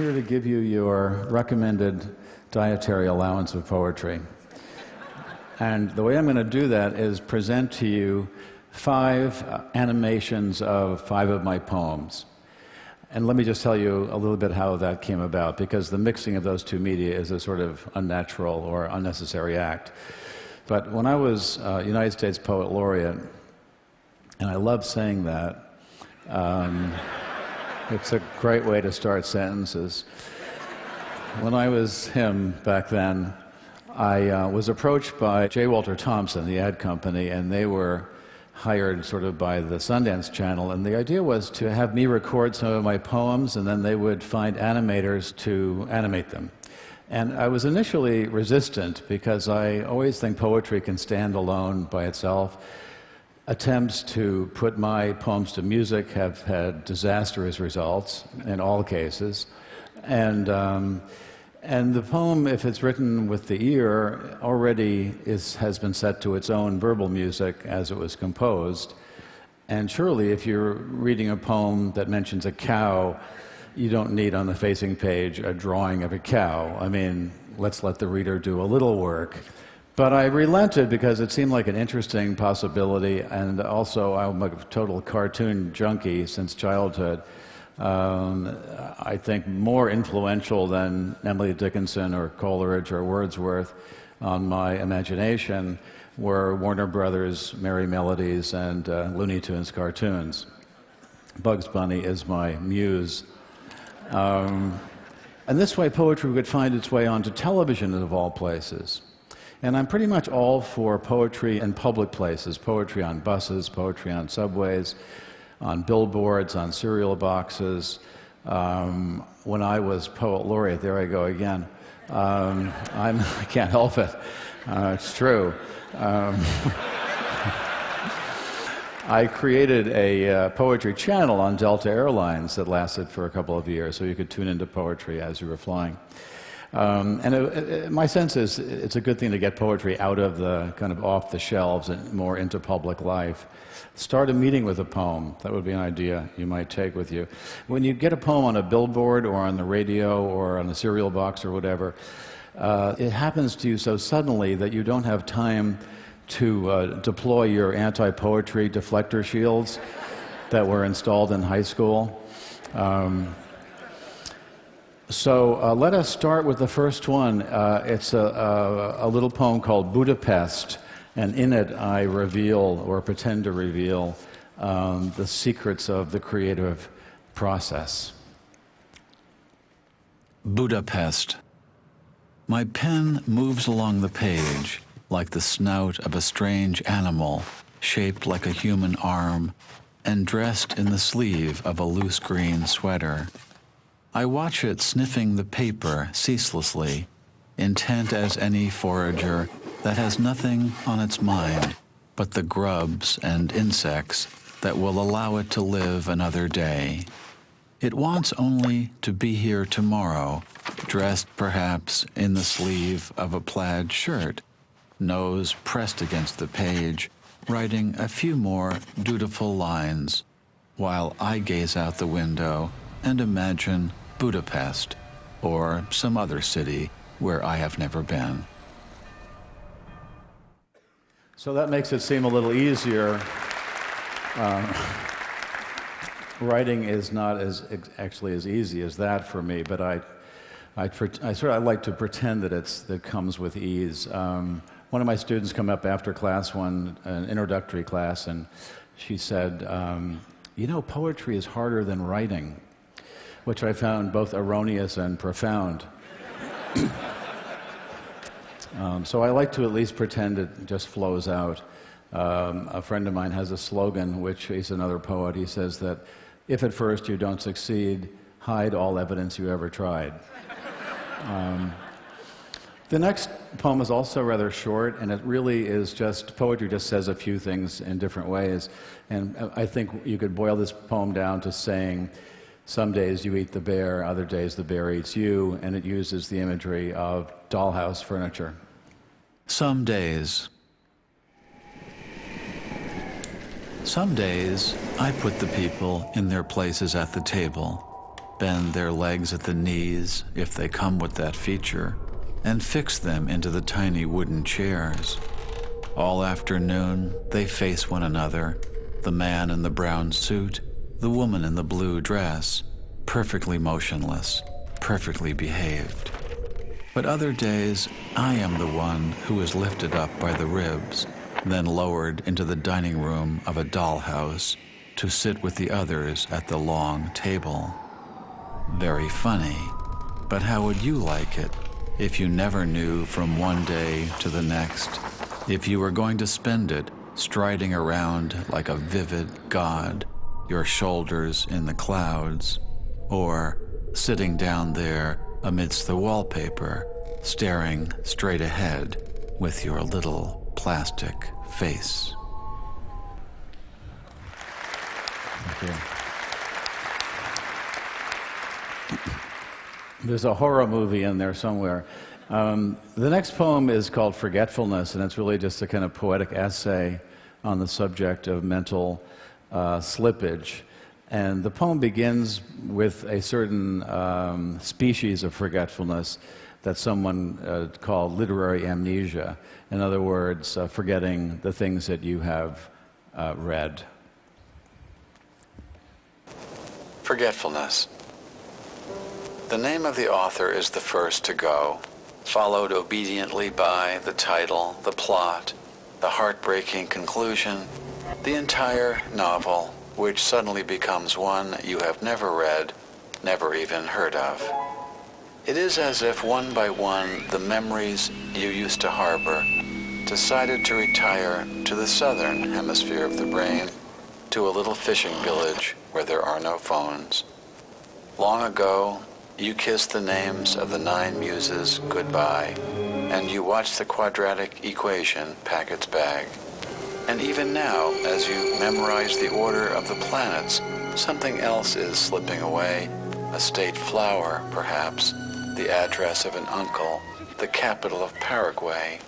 here to give you your recommended dietary allowance of poetry. And the way I'm going to do that is present to you 5 animations of 5 of my poems. And let me just tell you a little bit how that came about, because the mixing of those two media is a sort of unnatural or unnecessary act. But when I was United States Poet Laureate, and I love saying that, it's a great way to start sentences. When I was him back then, I was approached by J. Walter Thompson, the ad company, and they were hired sort of by the Sundance Channel, and the idea was to have me record some of my poems, and then they would find animators to animate them. And I was initially resistant, because I always think poetry can stand alone by itself. Attempts to put my poems to music have had disastrous results in all cases. And the poem, if it's written with the ear, already has been set to its own verbal music as it was composed. And surely, if you're reading a poem that mentions a cow, you don't need on the facing page a drawing of a cow. I mean, let's let the reader do a little work. But I relented because it seemed like an interesting possibility, and also I'm a total cartoon junkie since childhood. I think more influential than Emily Dickinson or Coleridge or Wordsworth on my imagination were Warner Brothers' Merry Melodies and Looney Tunes cartoons. Bugs Bunny is my muse. And this way poetry would find its way onto television of all places. And I'm pretty much all for poetry in public places, poetry on buses, poetry on subways, on billboards, on cereal boxes. When I was Poet Laureate, there I go again, I can't help it. It's true. I created a poetry channel on Delta Airlines that lasted for a couple of years, so you could tune into poetry as you were flying. My sense is it's a good thing to get poetry out of the kind of off the shelves and more into public life. Start a meeting with a poem. That would be an idea you might take with you. When you get a poem on a billboard or on the radio or on a cereal box or whatever, it happens to you so suddenly that you don't have time to deploy your anti-poetry deflector shields that were installed in high school. So let us start with the first one. It's a little poem called Budapest, and in it I reveal, or pretend to reveal, the secrets of the creative process. Budapest. My pen moves along the page like the snout of a strange animal, shaped like a human arm, and dressed in the sleeve of a loose green sweater. I watch it sniffing the paper ceaselessly, intent as any forager that has nothing on its mind but the grubs and insects that will allow it to live another day. It wants only to be here tomorrow, dressed perhaps in the sleeve of a plaid shirt, nose pressed against the page, writing a few more dutiful lines, while I gaze out the window and imagine Budapest, or some other city where I have never been. So that makes it seem a little easier. Writing is not actually as easy as that for me, but I like to pretend that it comes with ease. One of my students come up after class an introductory class, and she said, you know, poetry is harder than writing, which I found both erroneous and profound. So I like to at least pretend it just flows out. A friend of mine has a slogan, which he's another poet. He says that if at first you don't succeed, hide all evidence you ever tried. The next poem is also rather short, and it really is just, poetry just says a few things in different ways. And I think you could boil this poem down to saying, some days you eat the bear, other days the bear eats you, and it uses the imagery of dollhouse furniture. Some days. Some days I put the people in their places at the table. bend their legs at the knees, if they come with that feature, and fix them into the tiny wooden chairs. All afternoon, they face one another, the man in the brown suit, the woman in the blue dress, perfectly motionless, perfectly behaved. But other days, I am the one who is lifted up by the ribs, then lowered into the dining room of a dollhouse to sit with the others at the long table. Very funny, but how would you like it if you never knew from one day to the next if you were going to spend it striding around like a vivid god, your shoulders in the clouds, or sitting down there amidst the wallpaper, staring straight ahead with your little plastic face? Thank you. There's a horror movie in there somewhere. The next poem is called Forgetfulness, and it's really just a kind of poetic essay on the subject of mental slippage. And the poem begins with a certain species of forgetfulness that someone called literary amnesia. In other words, forgetting the things that you have read. Forgetfulness. The name of the author is the first to go, followed obediently by the title, the plot, the heartbreaking conclusion, the entire novel, which suddenly becomes one you have never read, never even heard of. It is as if one by one the memories you used to harbor decided to retire to the southern hemisphere of the brain, to a little fishing village where there are no phones. Long ago, you kissed the names of the 9 muses goodbye, and you watched the quadratic equation pack its bag. And even now, as you memorize the order of the planets, something else is slipping away, a state flower, perhaps, the address of an uncle, the capital of Paraguay.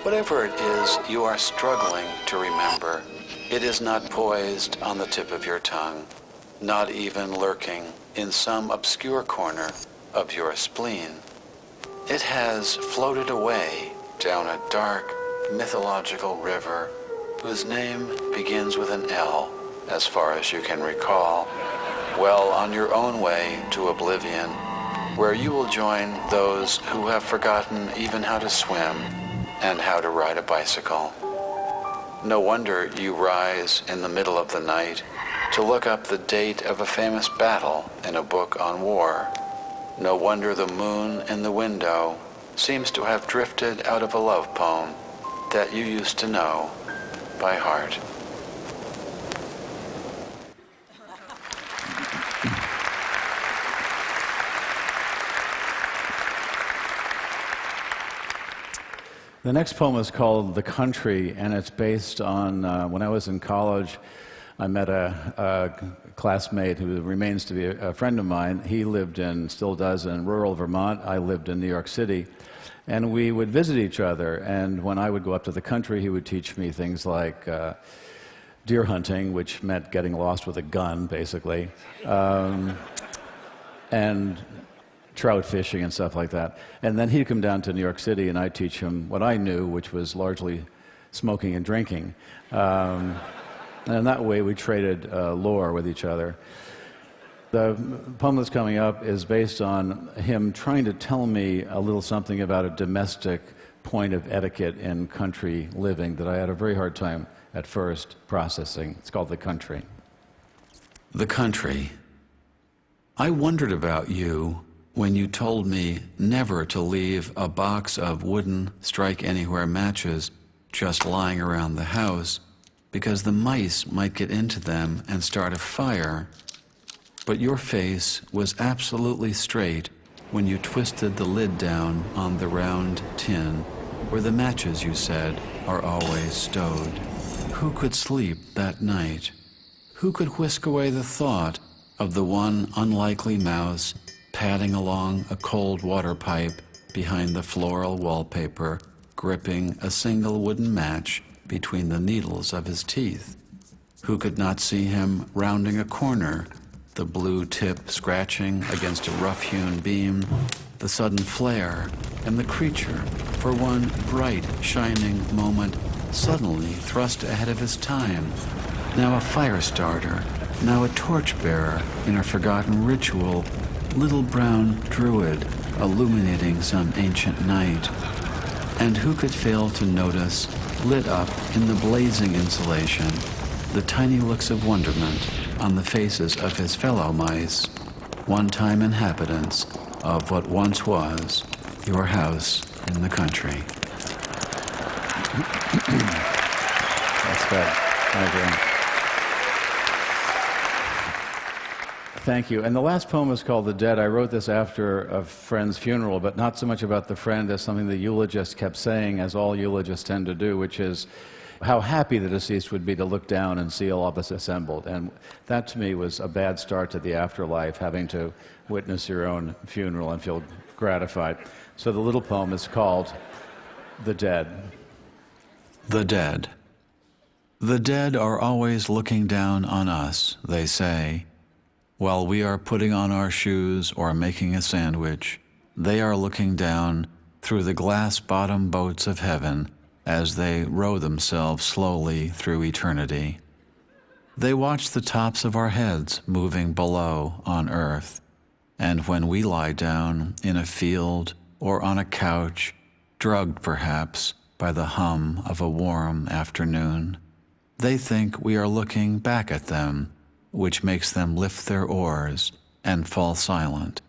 Whatever it is you are struggling to remember, it is not poised on the tip of your tongue, not even lurking in some obscure corner of your spleen. It has floated away down a dark, mythological river whose name begins with an L, as far as you can recall, well on your own way to oblivion, where you will join those who have forgotten even how to swim and how to ride a bicycle. No wonder you rise in the middle of the night to look up the date of a famous battle in a book on war. No wonder the moon in the window seems to have drifted out of a love poem that you used to know by heart. The next poem is called The Country, and it's based on when I was in college. I met a classmate who remains to be a friend of mine. He lived in, still does, in rural Vermont. I lived in New York City. And we would visit each other. And when I would go up to the country, he would teach me things like deer hunting, which meant getting lost with a gun, basically, and trout fishing and stuff like that. And then he'd come down to New York City, and I'd teach him what I knew, which was largely smoking and drinking. And in that way, we traded lore with each other. The poem that's coming up is based on him trying to tell me a little something about a domestic point of etiquette in country living that I had a very hard time at first processing. It's called The Country. The Country. I wondered about you when you told me never to leave a box of wooden strike-anywhere matches just lying around the house, because the mice might get into them and start a fire. But your face was absolutely straight when you twisted the lid down on the round tin where the matches, you said, are always stowed. Who could sleep that night? Who could whisk away the thought of the one unlikely mouse padding along a cold water pipe behind the floral wallpaper, gripping a single wooden match between the needles of his teeth? Who could not see him rounding a corner, the blue tip scratching against a rough-hewn beam, the sudden flare, and the creature, for one bright, shining moment, suddenly thrust ahead of his time. Now a fire starter, now a torchbearer in a forgotten ritual, little brown druid illuminating some ancient night. And who could fail to notice, lit up in the blazing insulation, the tiny looks of wonderment on the faces of his fellow mice, one-time inhabitants of what once was your house in the country. That's good. I agree. Thank you. And the last poem is called The Dead. I wrote this after a friend's funeral, but not so much about the friend as something the eulogist kept saying, as all eulogists tend to do, which is how happy the deceased would be to look down and see all of us assembled. And that, to me, was a bad start to the afterlife, having to witness your own funeral and feel gratified. So the little poem is called The Dead. The dead. The dead are always looking down on us, they say. While we are putting on our shoes or making a sandwich, they are looking down through the glass-bottom boats of heaven as they row themselves slowly through eternity. They watch the tops of our heads moving below on earth, and when we lie down in a field or on a couch, drugged perhaps by the hum of a warm afternoon, they think we are looking back at them, which makes them lift their oars and fall silent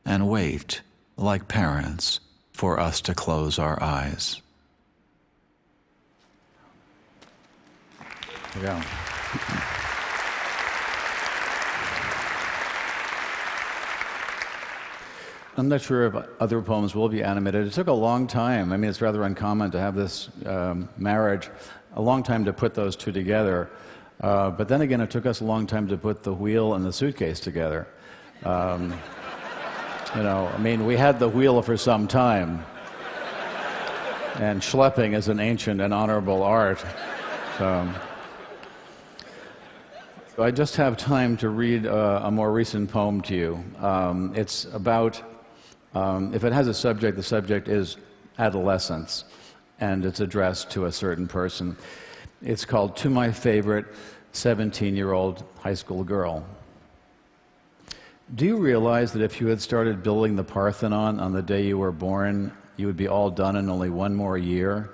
and wait, like parents, for us to close our eyes. Yeah. I'm not sure if other poems will be animated. It took a long time. I mean, it's rather uncommon to have this marriage, a long time to put those two together. But then again, it took us a long time to put the wheel and the suitcase together. I mean, we had the wheel for some time. And schlepping is an ancient and honorable art. So I just have time to read a more recent poem to you. It's about, if it has a subject, the subject is adolescence, and it's addressed to a certain person. It's called To My Favorite 17-Year-Old High School Girl. Do you realize that if you had started building the Parthenon on the day you were born, you would be all done in only one more year?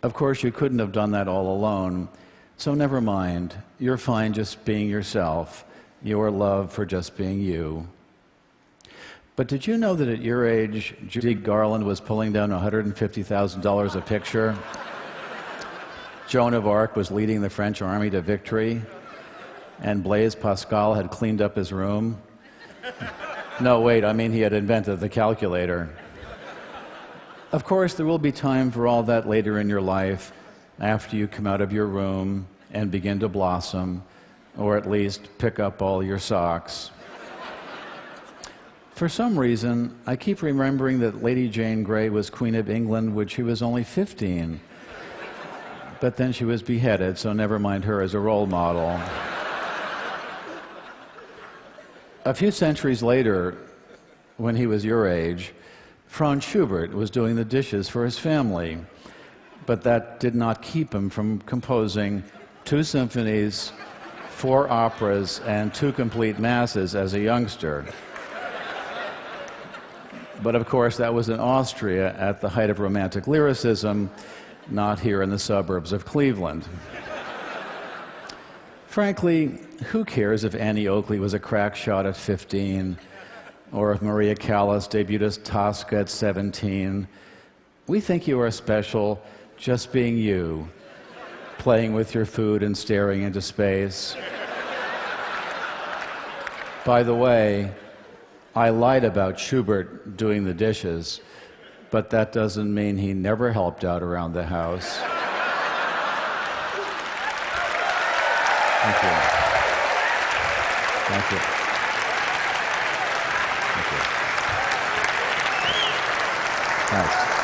Of course, you couldn't have done that all alone, so never mind. You're fine just being yourself, your love for just being you. But did you know that at your age, Judy Garland was pulling down $150,000 a picture? Joan of Arc was leading the French army to victory, and Blaise Pascal had cleaned up his room. No, wait, I mean he had invented the calculator. Of course, there will be time for all that later in your life, after you come out of your room and begin to blossom, or at least pick up all your socks. For some reason, I keep remembering that Lady Jane Grey was Queen of England when she was only 15. But then she was beheaded, so never mind her as a role model. A few centuries later, when he was your age, Franz Schubert was doing the dishes for his family. But that did not keep him from composing 2 symphonies, 4 operas, and 2 complete masses as a youngster. But of course, that was in Austria at the height of Romantic lyricism, not here in the suburbs of Cleveland. Frankly, who cares if Annie Oakley was a crack shot at 15, or if Maria Callas debuted as Tosca at 17? We think you are special just being you, playing with your food and staring into space. By the way, I lied about Schubert doing the dishes, but that doesn't mean he never helped out around the house. Thank you. Thank you. Thank you. Thanks.